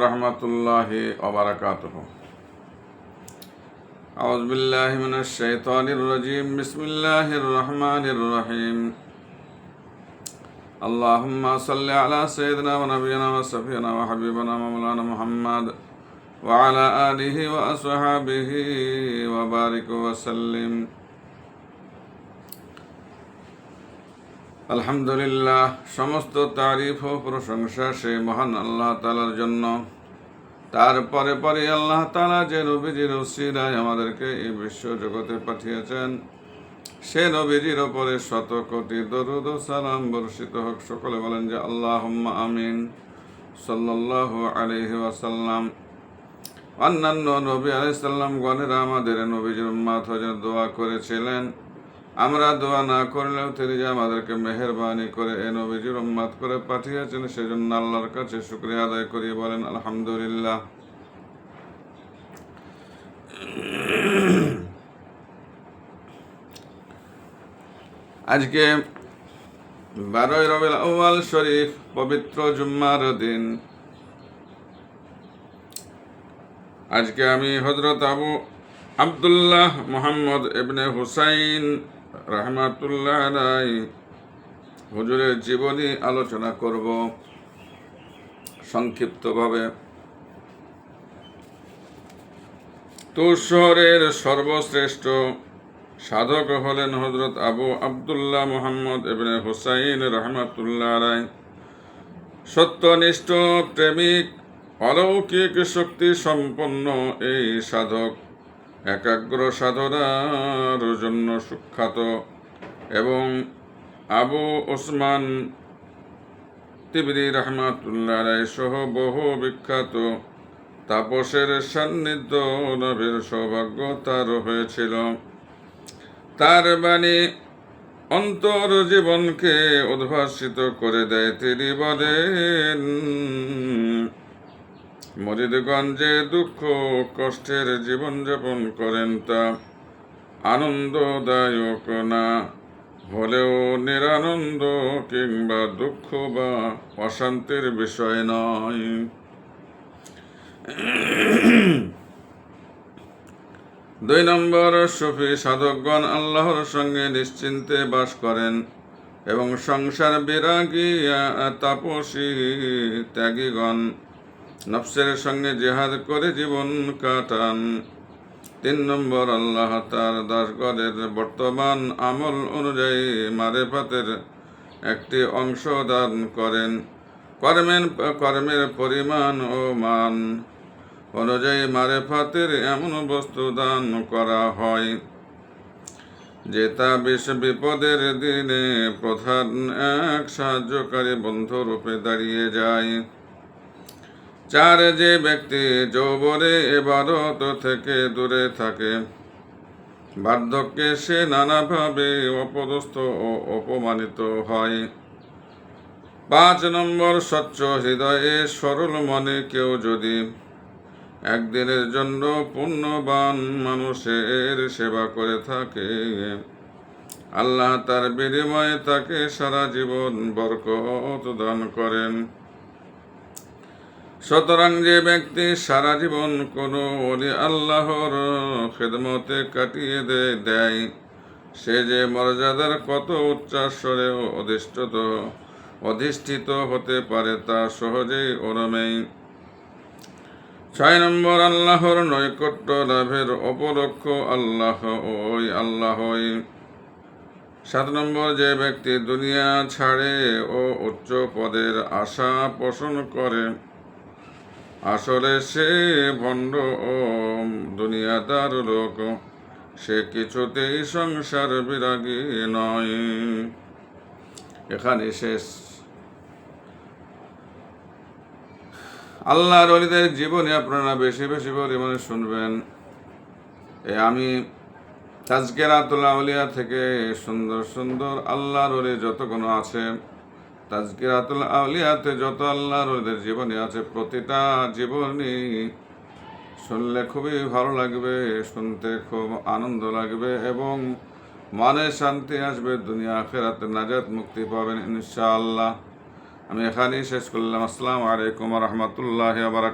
রহমতুল্লাহি ওয়া বারাকাতুহু। আউযু বিল্লাহি মিনাশ শাইতানির রাজীম। বিসমিল্লাহির রহমানির রহিম। আল্লাহুম্মা সাল্লি আলা সাইয়্যিদিনা ওয়া নাবিয়িনা ওয়া শাফিয়িনা ওয়া হাবিবিনা মাওলানা মুহাম্মদ ওয়া আলা আলিহি ওয়া আসহাবিহি ওয়া বারিক ওয়া সাল্লিম। আলহামদুলিল্লাহ, সমস্ত তারিফ ও প্রশংসা সেই মহান আল্লাহ তাআলার জন্য। তারপরে পরে আল্লাহ তাআলা যে নবীজির উসিলায় আমাদেরকে এই বিশ্ব জগতে পাঠিয়েছেন, সে নবীজির ওপরে শত কোটি দরুদ ও সালাম বর্ষিত হোক। সকলে বলেন যে আল্লাহুম্মা আমিন। সাল্লাল্লাহু আলাইহি ওয়াসাল্লাম। অন্যান্য নবী আলাইহিস সালাম গণেরা আমাদের নবীজির উম্মত হয়ে দোয়া করেছিলেন। আমরা দোয়া না করলেও তিনি যে আমাদেরকে মেহেরবানি করে এ নবীজির উম্মত করে পাঠিয়েছেন, সেজন্য আল্লাহর কাছে শুকরিয়া আদায় করি, বলেন আলহামদুলিল্লাহ। আজকে 12 রবিউল আউয়াল শরীফ, পবিত্র জুম্মার দিন। আজকে আমি হযরত আবু আব্দুল্লাহ মুহাম্মদ ইবনে হুসাইন রাহমাতুল্লাহ আলাইহি হুজুরের জীবনী আলোচনা করব সংক্ষিপ্তভাবে। তুর শহরের সর্বশ্রেষ্ঠ সাধক হলেন হযরত আবু আব্দুল্লাহ মুহাম্মদ ইবনে হুসাইন রাহমাতুল্লাহ আলাইহি। সত্যনিষ্ঠ, প্রেমিক, অলৌকিক শক্তি সম্পন্ন এই সাধক একাগ্র সাধনার জন্য সুখ্যাত এবং আবু ওসমান তিবরি রাহমাতুল্লাহ আলাইহি সহ বহু বিখ্যাত তাপসের সান্নিধ্য লাভের সৌভাগ্য তার হয়েছিল। তার বাণী অন্তর জীবনকে উদ্ভাসিত করে দেয়। তিনি বলেন, মুরিদগঞ্জে দুঃখ কষ্টের জীবনযাপন করেন, তা আনন্দদায়ক না হলেও নিরানন্দ কিংবা দুঃখ বা অশান্তির বিষয় নয়। 2 নম্বর, সুফি সাধকগণ আল্লাহর সঙ্গে নিশ্চিন্তে বাস করেন এবং সংসার বিরাগী তাপসী ত্যাগীগণ নফসের সঙ্গে জিহাদ করে জীবন কাটান। 3 নম্বর, আল্লাহ তার দাসগণের বর্তমান আমল অনুযায়ী মারেফাতের একটি অংশ দান করেন। কর্মের পরিমাণ ও মান অনুযায়ী মারেফাতের এমন বস্তু দান করা হয় যে তা বিপদের দিনে প্রধান এক সাহায্যকারী বন্ধু রূপে দাঁড়িয়ে যায়। 4, যে ব্যক্তি যৌবনে ইবাদত থেকে দূরে থাকে, বার্ধক্যে সে নানাভাবে অপদস্থ ও অপমানিত হয়। 5 নম্বর, স্বচ্ছ হৃদয়ে সরল মনে কেউ যদি একদিনের জন্য পুণ্যবান মানুষের সেবা করে থাকে, আল্লাহ তার বিনিময়ে তাকে সারা জীবন বরকত দান করেন। সুতরাং যে ব্যক্তি সারা জীবন কোনো ওলি আল্লাহর খেদমতে কাটিয়ে দেয়, সে যে মর্যাদার কত উচ্চাস্বরে অধিষ্ঠিত হতে পারে তা সহজেই অনুমেয়। 6 নম্বর, আল্লাহর নৈকট্য লাভের অপলক্ষ আল্লাহই। 7 নম্বর, যে ব্যক্তি দুনিয়া ছাড়ে ও উচ্চ পদের আশা পোষণ করে, আসলে সে ভণ্ড ও দুনিয়াদার লোক, সে কিছুতেই সংসার বিরাগী নয়। এখানে শেষ। আল্লাহর ওলিদের জীবনে আপনারা বেশি বেশি পরিমাণে শুনবেন। আমি তাজকিরাতুল আউলিয়া থেকে সুন্দর সুন্দর আল্লাহর ওলি যতগুলো আছে, তাজকিরাতুল আউলিয়াতে যত আল্লাহর ওলিদের জীবনী আছে, প্রতিটা জীবনী শুনলে খুবই ভালো লাগবে, শুনতে খুব আনন্দ লাগবে এবং মনে শান্তি আসবে, দুনিয়া আখিরাতে নাজাত মুক্তি পাবেন ইনশাআল্লাহ। আমি এখানেই শেষ করলাম। আসসালামু আলাইকুম ওয়া রাহমাতুল্লাহি ওয়া বারাকাতুহু।